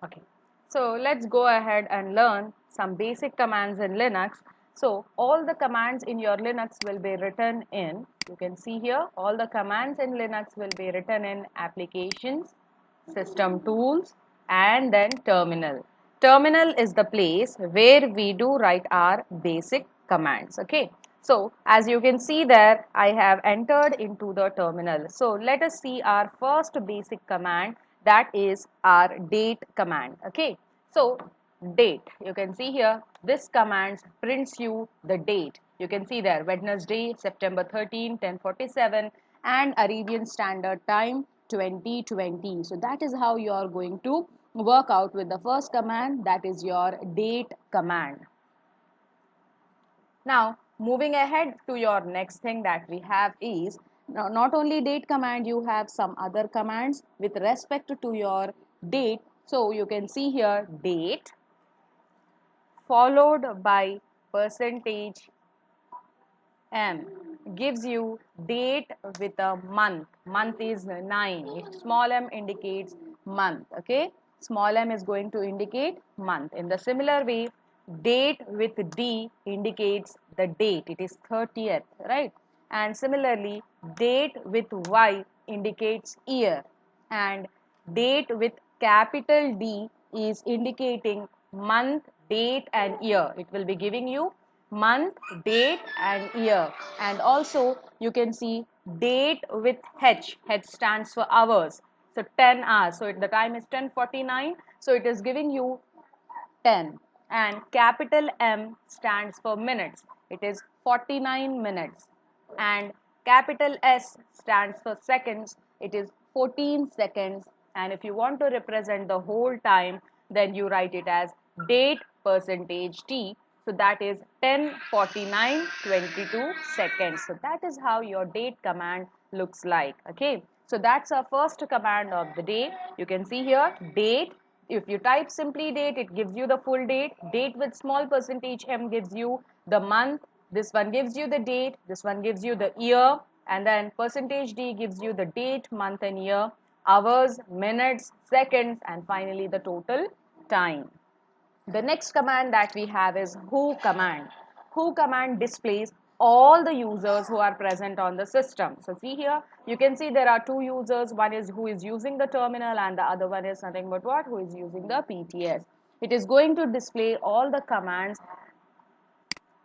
Okay, so let's go ahead and learn some basic commands in Linux. So all the commands in your Linux will be written in, you can see here, all the commands in Linux will be written in applications, system tools, and then terminal. Terminal is the place where we do write our basic commands. Okay, so as you can see there, I have entered into the terminal. So let us see our first basic command, that is our date command. Okay, so date, you can see here, this command prints you the date. You can see there, Wednesday, September 13, 10:47, and Arabian Standard Time 2020. So that is how you are going to work out with the first command, that is your date command. Now moving ahead to your next thing that we have is, now not only date command, you have some other commands with respect to your date. So you can see here, date followed by percentage M gives you date with a month. Month is 9. If small m indicates month. Okay. Small m is going to indicate month. In the similar way, date with D indicates the date. It is 30th. Right. And similarly, date with Y indicates year. And date with capital D is indicating month, date, and year. It will be giving you month, date, and year. And also you can see date with H. H stands for hours. So 10 hours. So the time is 10:49. So it is giving you 10. And capital M stands for minutes. It is 49 minutes. And capital S stands for seconds. It is 14 seconds. And if you want to represent the whole time, then you write it as date percentage T. So that is 10:49:22 seconds. So that is how your date command looks like. Okay. So that's our first command of the day. You can see here, date. If you type simply date, it gives you the full date. Date with small percentage M gives you the month. This one gives you the date. This one gives you the year. And then percentage D gives you the date, month, and year, hours, minutes, seconds, and finally the total time. The next command that we have is who command. Who command displays all the users who are present on the system. So see here, you can see there are two users. One is who is using the terminal and the other one is nothing but what? Who is using the PTS. It is going to display all the commands.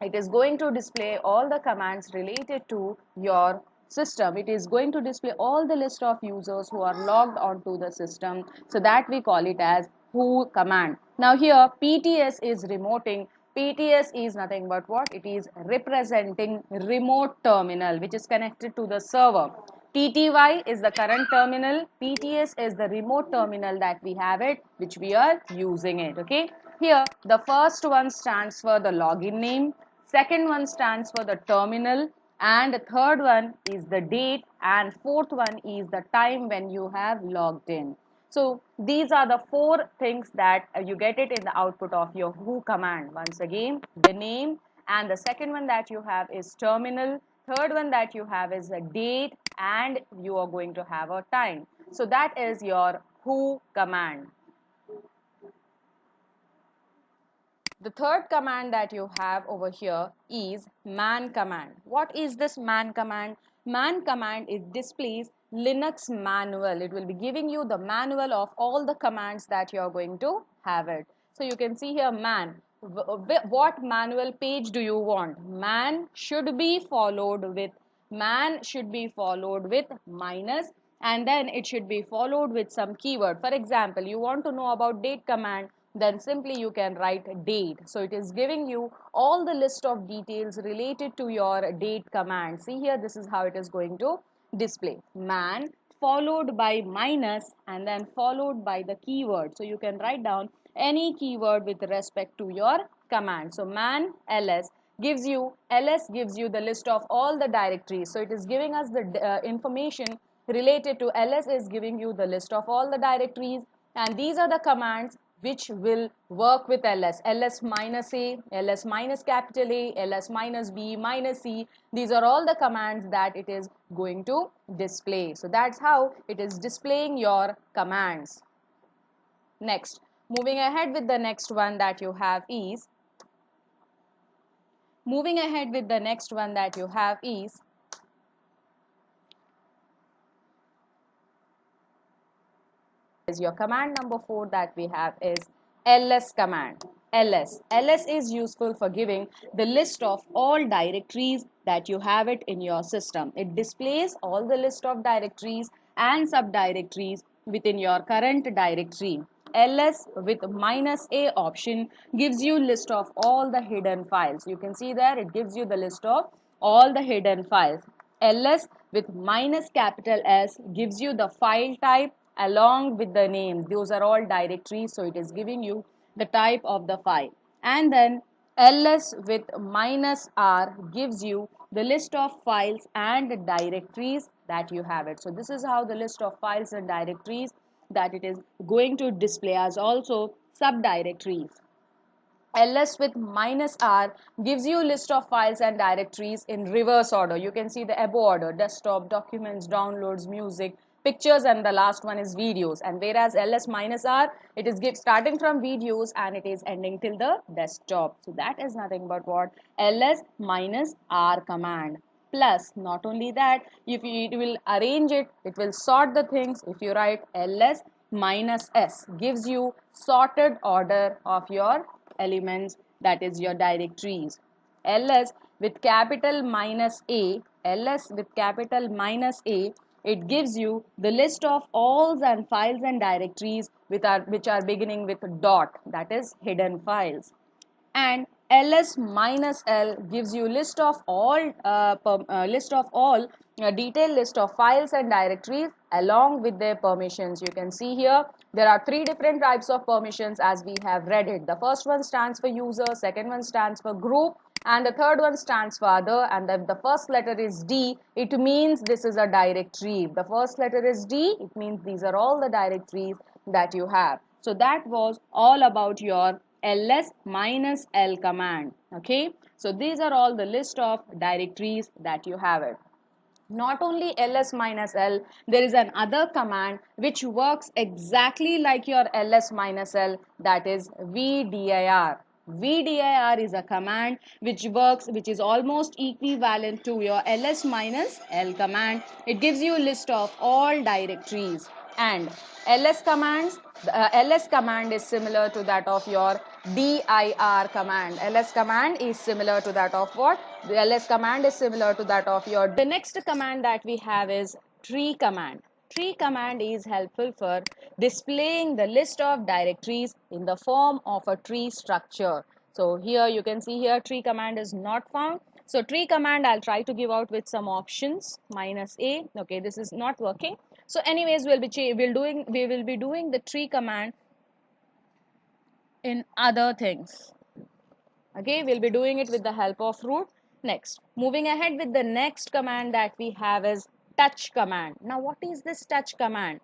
It is going to display all the commands related to your system. It is going to display all the list of users who are logged onto the system. So that we call it as who command. Now here PTS is remoting. PTS is nothing but what? It is representing remote terminal which is connected to the server. TTY is the current terminal. PTS is the remote terminal that we have it, which we are using it. Okay. Here, the first one stands for the login name. Second one stands for the terminal. And the third one is the date. And fourth one is the time when you have logged in. So these are the four things that you get it in the output of your who command. Once again, the name, and the second one that you have is terminal. Third one that you have is a date, and you are going to have a time. So that is your who command. The third command that you have over here is man command. What is this man command? Man command, it displays Linux manual. It will be giving you the manual of all the commands that you are going to have it. So you can see here man. What manual page do you want? Man should be followed with minus, and then it should be followed with some keyword. For example, you want to know about date command, then simply you can write date. So it is giving you all the list of details related to your date command. See here, this is how it is going to display. Man followed by minus and then followed by the keyword. So you can write down any keyword with respect to your command. So man ls gives you the list of all the directories. So it is giving us the information related to ls is giving you the list of all the directories, and these are the commands which will work with ls minus a, ls minus capital A, ls minus b minus c. These are all the commands that it is going to display. So that's how it is displaying your commands. Next, Moving ahead with the next one that you have is moving ahead with the next one that you have is your command number 4 that we have is ls command. ls is useful for giving the list of all directories that you have it in your system. It displays all the list of directories and subdirectories within your current directory. ls with -a option gives you list of all the hidden files. You can see there it gives you the list of all the hidden files. ls with -S gives you the file type along with the name. Those are all directories, so it is giving you the type of the file. And then ls with -R gives you the list of files and directories that you have it. So this is how the list of files and directories that it is going to display as also subdirectories. ls with -R gives you list of files and directories in reverse order. You can see the above order: desktop, documents, downloads, music, pictures, and the last one is videos. And whereas ls -R, it is starting from videos and it is ending till the desktop. So that is nothing but what? ls -R command. Plus, not only that, if it will arrange it, it will sort the things. If you write ls -S, gives you sorted order of your elements, that is your directories. ls with capital ls with capital -A, it gives you the list of all and files and directories which are beginning with dot, that is hidden files. And ls -L gives you list of all detailed list of files and directories along with their permissions. You can see here there are three different types of permissions as we have read it. The first one stands for user, second one stands for group, and the third one stands for other. And if the first letter is D, it means this is a directory. If the first letter is D, it means these are all the directories that you have. So that was all about your ls -L command. Okay, so these are all the list of directories that you have it. Not only ls -L, there is another command which works exactly like your ls -L, that is vdir. vdir is a command which is almost equivalent to your ls -L command. It gives you a list of all directories. And ls command is similar to that of your dir command. ls command is similar to that of what? The ls command is similar to that of your. The next command that we have is tree command. Tree command is helpful for displaying the list of directories in the form of a tree structure. So here you can see here tree command is not found. So tree command I'll try to give out with some options. -A. Okay, this is not working. So anyways, we will be doing the tree command in other things. Okay, we'll be doing it with the help of root. Next, moving ahead with the next command that we have is touch command. Now what is this touch command?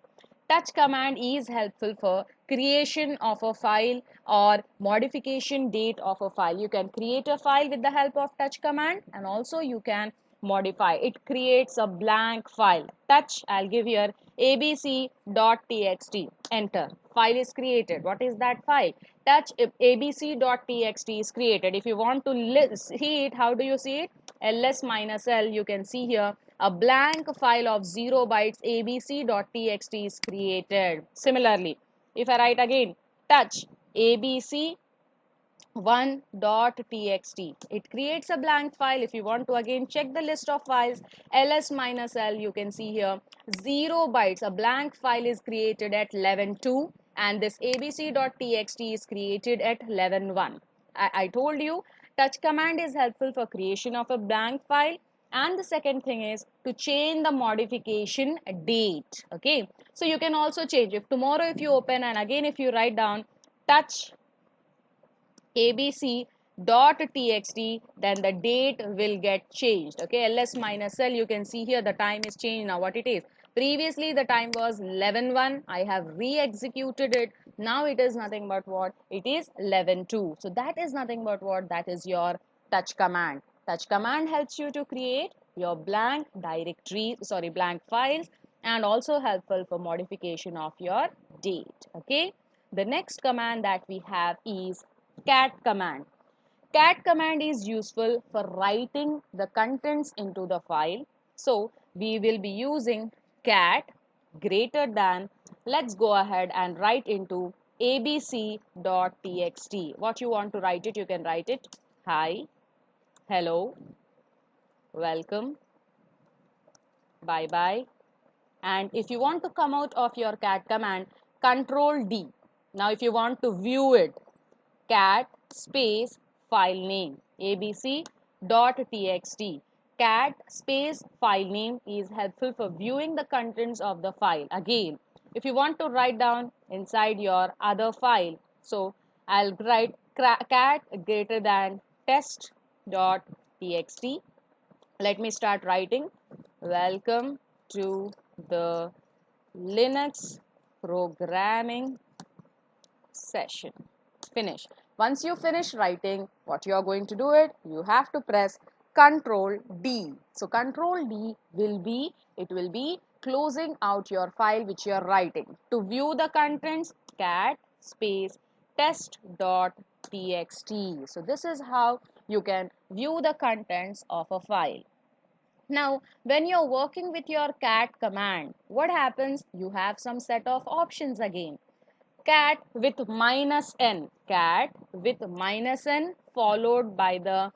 Touch command is helpful for creation of a file or modification date of a file. You can create a file with the help of touch command, and also you can modify. It creates a blank file. Touch, I'll give here abc.txt. Enter. File is created. What is that file? Touch abc.txt is created. If you want to see it, how do you see it? ls -L, you can see here a blank file of 0 bytes abc.txt is created. Similarly, if I write again touch abc1.txt, it creates a blank file. If you want to again check the list of files, ls -L, you can see here 0 bytes, a blank file is created at 11.2, and this abc.txt is created at 11.1. I told you touch command is helpful for creation of a blank file, and the second thing is to change the modification date. Okay, so you can also change. If tomorrow if you open and again if you write down touch abc.txt, then the date will get changed. Okay, ls -L, you can see here the time is changed now. What it is? Previously the time was 11.1. I have re-executed it. Now it is nothing but what? It is 11.2. So that is nothing but what? That is your touch command. Touch command helps you to create your blank blank files, and also helpful for modification of your date. Okay. the next command that we have is cat command. Cat command is useful for writing the contents into the file. So we will be using cat greater than. Let's go ahead and write into abc.txt. What you want to write it, you can write it hi, hello, welcome, bye bye. And if you want to come out of your cat command, control D. Now if you want to view it, cat space file name abc.txt. Cat space file name is helpful for viewing the contents of the file. Again, if you want to write down inside your other file, so I'll write cat greater than test.txt. Let me start writing. Welcome to the Linux programming session. Finish. Once you finish writing, what you are going to do it, you have to press Control D. So Control D will be, it will be closing out your file which you are writing. To view the contents, cat space test.txt. So this is how you can view the contents of a file. Now, when you're working with your cat command, what happens? You have some set of options again. Cat with -n, cat with -n followed by the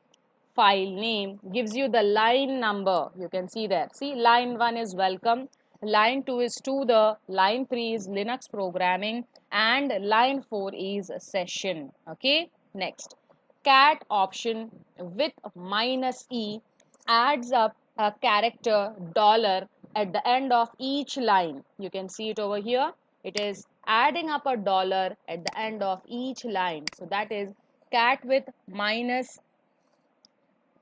file name gives you the line number. You can see there. See, line 1 is welcome, line 2 is to the, line 3 is Linux programming, and line 4 is session. Okay, next. Cat option with -e adds up a character dollar at the end of each line. You can see it over here. It is adding up a dollar at the end of each line. So that is cat with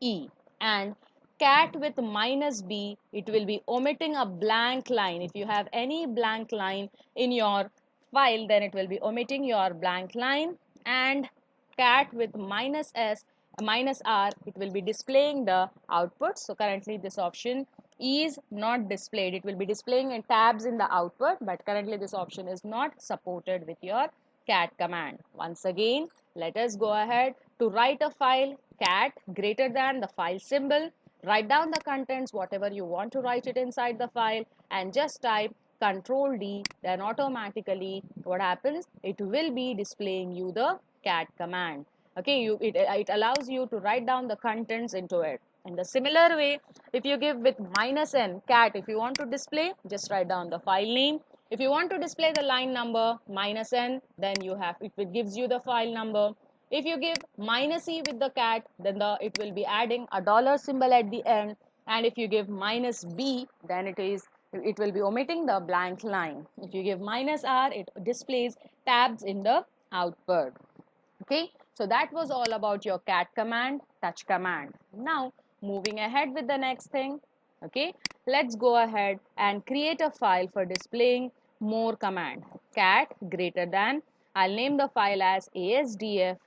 -e. And cat with -b, it will be omitting a blank line. If you have any blank line in your file, then it will be omitting your blank line. And cat with -s, -r, it will be displaying the output. So currently this option is not displayed. It will be displaying in tabs in the output, but currently this option is not supported with your cat command. Once again, let us go ahead to write a file. Cat greater than the file symbol, write down the contents whatever you want to write it inside the file, and just type Control D. Then automatically what happens, it will be displaying you the cat command. Okay, it allows you to write down the contents into it. In the similar way, if you give with -n, cat, if you want to display, just write down the file name. If you want to display the line number -n, then you have, it gives you the file number. If you give -e with the cat, then it will be adding a dollar symbol at the end. And if you give -b, then it will be omitting the blank line. If you give -r, it displays tabs in the output. Okay, so that was all about your cat command, touch command. Now moving ahead with the next thing. Okay, let's go ahead and create a file for displaying more command. Cat greater than, I'll name the file as asdf.txt.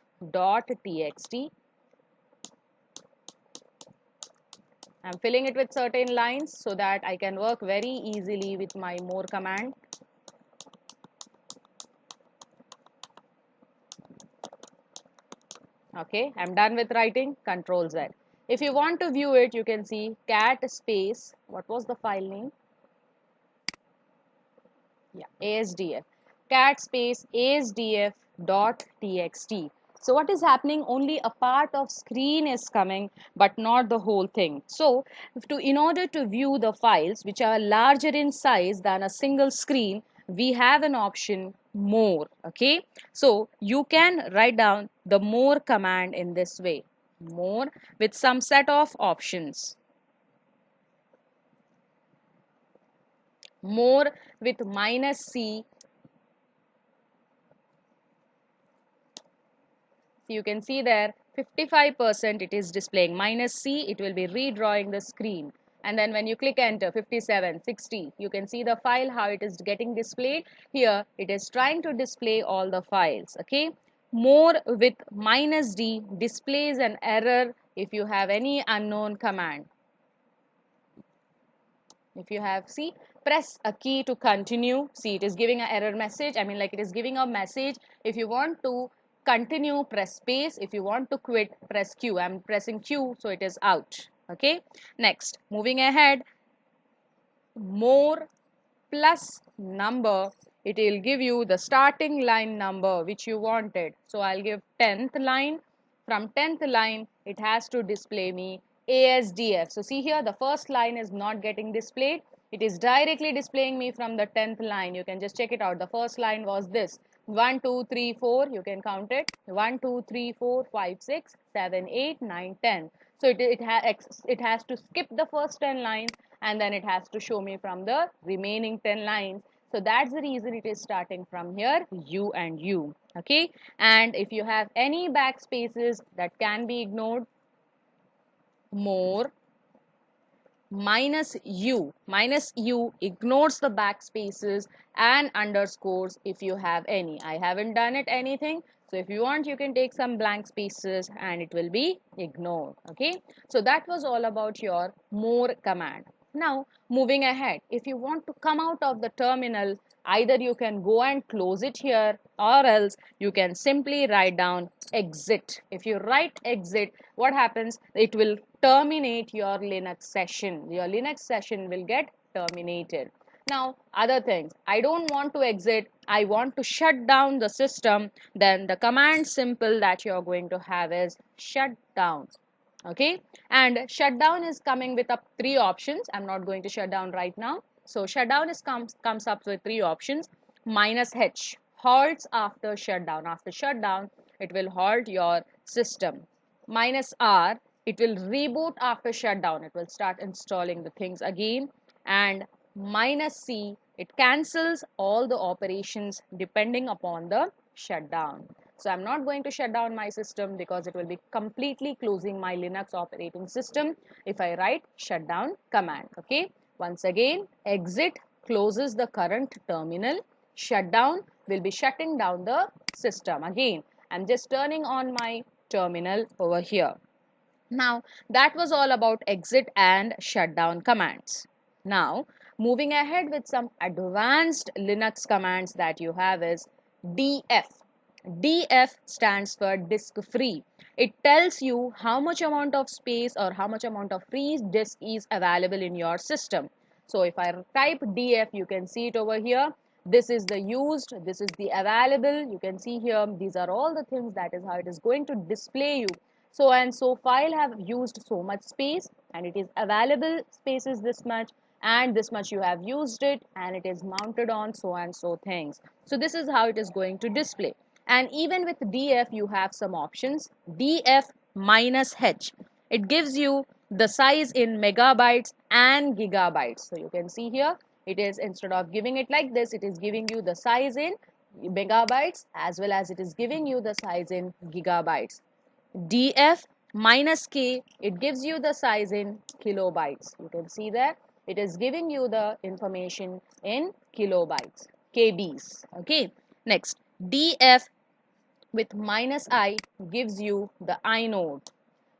I'm filling it with certain lines so that I can work very easily with my more command. Okay, I'm done with writing. Control Z. If you want to view it, you can see cat space, what was the file name? Yeah, ASDF. Cat space asdf.txt. So what is happening? Only a part of screen is coming, but not the whole thing. So in order to view the files which are larger in size than a single screen, we have an option more. Okay, so you can write down the more command in this way, more with some set of options. More with -c. So you can see there 55% it is displaying. -c, it will be redrawing the screen. And then when you click enter, 57, 60, you can see the file how it is getting displayed. Here it is trying to display all the files. Okay, more with -d displays an error if you have any unknown command. If you have, see, press a key to continue. See, it is giving an error message. I mean, like, it is giving a message. If you want to continue, press space. If you want to quit, press Q. I'm pressing Q, so it is out. Okay. Next, moving ahead, more plus number, it will give you the starting line number which you wanted. So I'll give 10th line. From 10th line, it has to display me ASDF. So see here, the first line is not getting displayed. It is directly displaying me from the 10th line. You can just check it out. The first line was this: 1 2 3 4. You can count it: 1 2 3 4 5 6 7 8 9 10. So it has to skip the first 10 lines, and then it has to show me from the remaining 10 lines. So that's the reason it is starting from here, U and U. Okay. And if you have any backspaces, that can be ignored. More minus U ignores the backspaces and underscores if you have any. I haven't done it anything, so if you want, you can take some blank spaces and it will be ignored. Okay, so that was all about your more command. Now moving ahead, if you want to come out of the terminal, either you can go and close it here, or else you can simply write down exit. If you write exit, what happens? It will terminate your Linux session. Your Linux session will get terminated. Now, other things, I don't want to exit, I want to shut down the system, then the command simple that you're going to have is shut down. Okay, and shutdown is coming with up three options. I'm not going to shut down right now. So shutdown comes up with three options. Minus H halts after shutdown. After shutdown, it will halt your system. Minus R, it will reboot after shutdown. It will start installing the things again. And minus C, it cancels all the operations depending upon the shutdown. So I'm not going to shut down my system because it will be completely closing my Linux operating system if I write shutdown command. Okay. Once again, exit closes the current terminal. Shutdown will be shutting down the system. Again, I'm just turning on my terminal over here. Now, that was all about exit and shutdown commands. Now, moving ahead with some advanced Linux commands that you have is DF. DF stands for disk free. It tells you how much amount of space or how much amount of free disk is available in your system. So if I type DF, you can see it over here. This is the used, this is the available. You can see here, these are all the things. That is how it is going to display you. So and so file have used so much space, and it is available space is this much, and this much you have used it, and it is mounted on so and so things. So this is how it is going to display. And even with DF, you have some options. DF minus H, it gives you the size in megabytes and gigabytes. So you can see here, it is, instead of giving it like this, it is giving you the size in megabytes as well as it is giving you the size in gigabytes. DF minus K, it gives you the size in kilobytes. You can see that it is giving you the information in kilobytes, KBs. Okay. Next, DF with minus I gives you the inode.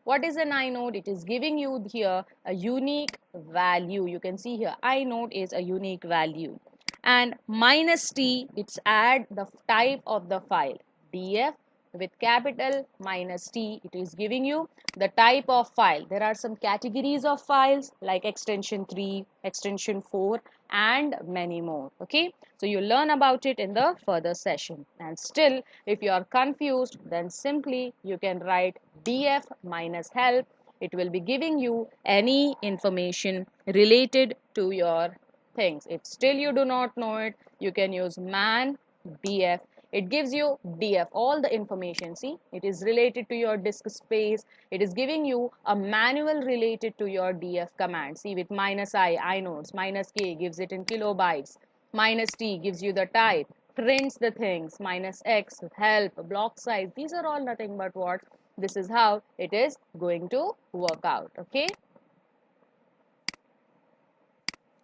What is an inode? It is giving you here a unique value. You can see here inode is a unique value. And minus T, it's add the type of the file. DF with capital minus T, it is giving you the type of file. There are some categories of files like extension 3, extension 4, and many more. Okay, so you learn about it in the further session. And still, if you are confused, then simply you can write DF minus help. It will be giving you any information related to your things. If still you do not know it, you can use man df. It gives you df, all the information. See, it is related to your disk space. It is giving you a manual related to your df command. See, with minus I, inodes, minus k gives it in kilobytes, minus t gives you the type, prints the things, minus x, help, block size. These are all nothing but what? This is how it is going to work out. Okay.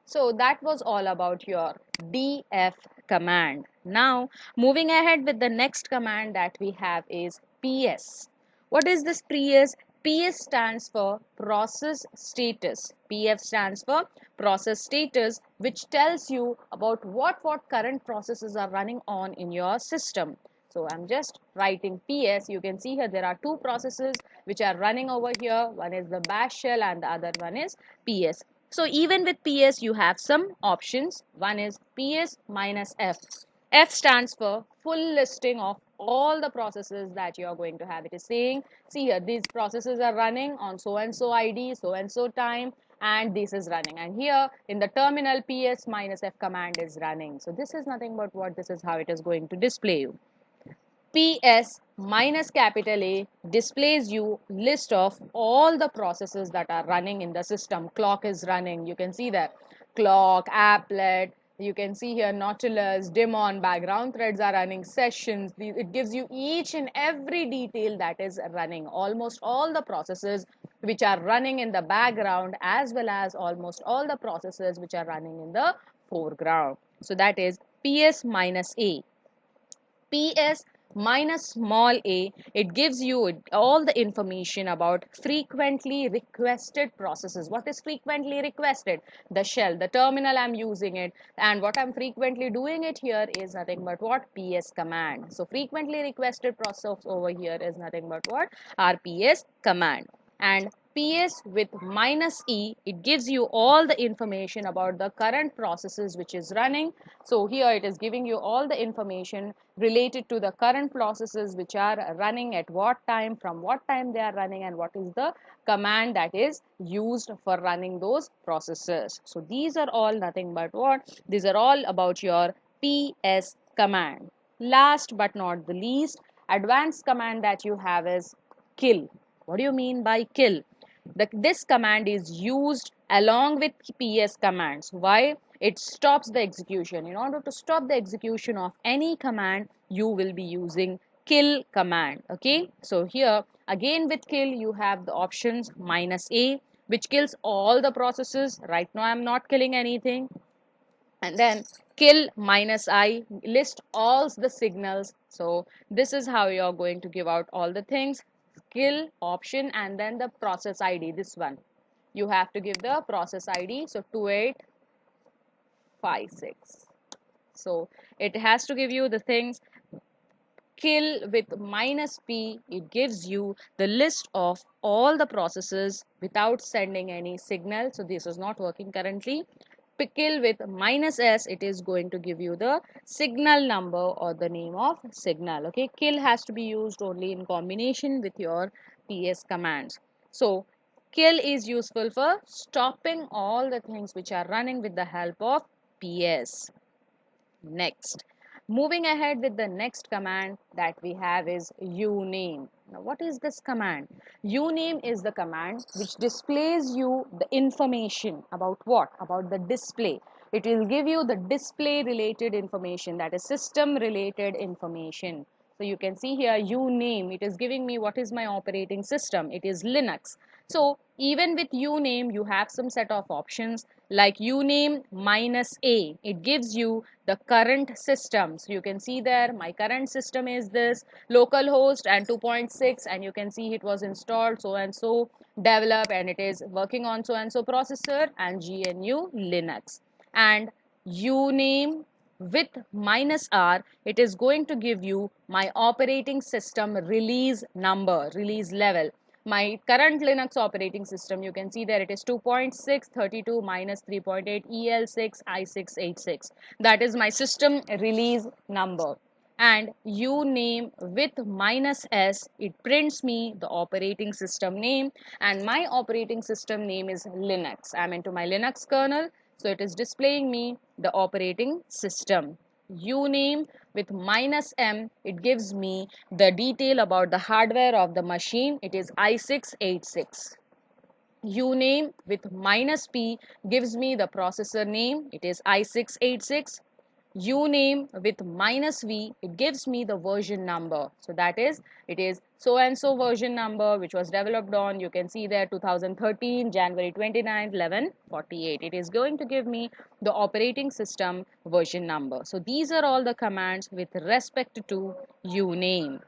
So that was all about your df command. Now moving ahead with the next command that we have is ps. What is this ps? PS stands for process status. PF stands for process status, which tells you about what current processes are running on in your system. So I'm just writing PS. You can see here there are two processes which are running over here. One is the bash shell and the other one is PS. So even with PS you have some options. One is PS minus F. F stands for full listing of all the processes that you are going to have. It is saying, see here, these processes are running on so and so ID, so and so time, and this is running. And here in the terminal, PS minus F command is running. So this is nothing but what this is how it is going to display you. PS minus capital A displays you list of all the processes that are running in the system. Clock is running. You can see that. Clock, applet, you can see here Nautilus, daemon, background threads are running, sessions. It gives you each and every detail that is running. Almost all the processes which are running in the background as well as almost all the processes which are running in the foreground. So that is PS minus A. PS minus small a, it gives you all the information about frequently requested processes. What is frequently requested? The shell, the terminal I'm using it, and what I'm frequently doing it here is nothing but what? PS command. So frequently requested process over here is nothing but what? Our PS command. And PS with minus E, it gives you all the information about the current processes which is running. So here it is giving you all the information related to the current processes which are running at what time, from what time they are running, and what is the command that is used for running those processes. So these are all nothing but what? These are all about your PS command. Last but not the least, advanced command that you have is kill. What do you mean by kill? This command is used along with PS commands. Why? It stops the execution. In order to stop the execution of any command, you will be using kill command. Okay, so here again with kill you have the options minus A, which kills all the processes. Right now I'm not killing anything. And then kill minus I, list all the signals. So this is how you're going to give out all the things. Kill option and then the process ID, this one you have to give the process ID. So 2856. So it has to give you the things. Kill with minus P, it gives you the list of all the processes without sending any signal. So this is not working currently. Kill with minus S, it is going to give you the signal number or the name of signal. Okay, kill has to be used only in combination with your PS commands. So kill is useful for stopping all the things which are running with the help of PS. Next, moving ahead with the next command that we have is uname. Now what is this command? Uname is the command which displays you the information about what? About the display. It will give you the display related information, that is system related information. So you can see here uname, it is giving me what is my operating system. It is Linux. So even with uname you have some set of options like uname minus A. It gives you the current system. So you can see there my current system is this localhost and 2.6, and you can see it was installed so and so, develop, and it is working on so and so processor and GNU Linux. And uname with minus R, it is going to give you my operating system release number, release level. My current Linux operating system, you can see there it is 2.632 minus 3.8 EL6 I686. That is my system release number. And uname with minus S, it prints me the operating system name, and my operating system name is Linux. I'm into my Linux kernel, so it is displaying me the operating system. Uname with minus M, it gives me the detail about the hardware of the machine. It is i686. Uname with minus P gives me the processor name. It is i686. Uname with minus V, it gives me the version number. So that is, it is so and so version number which was developed on, you can see there 2013 January 29th 1148. It is going to give me the operating system version number. So these are all the commands with respect to uname.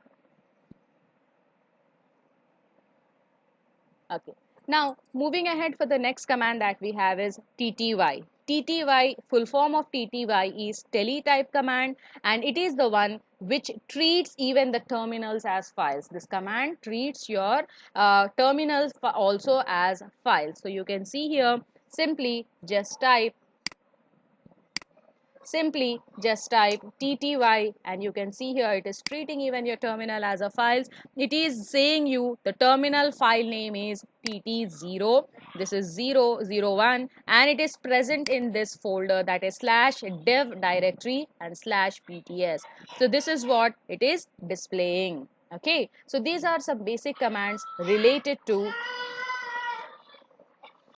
Okay. Now, moving ahead for the next command that we have is TTY. TTY, full form of TTY is teletype command, and it is the one which treats even the terminals as files. This command treats your terminals also as files. So you can see here, simply just type TTY, and you can see here it is treating even your terminal as a file. It is saying you the terminal file name is TT0. This is 001, and it is present in this folder, that is /dev directory and /pts. So this is what it is displaying. Okay, so these are some basic commands related to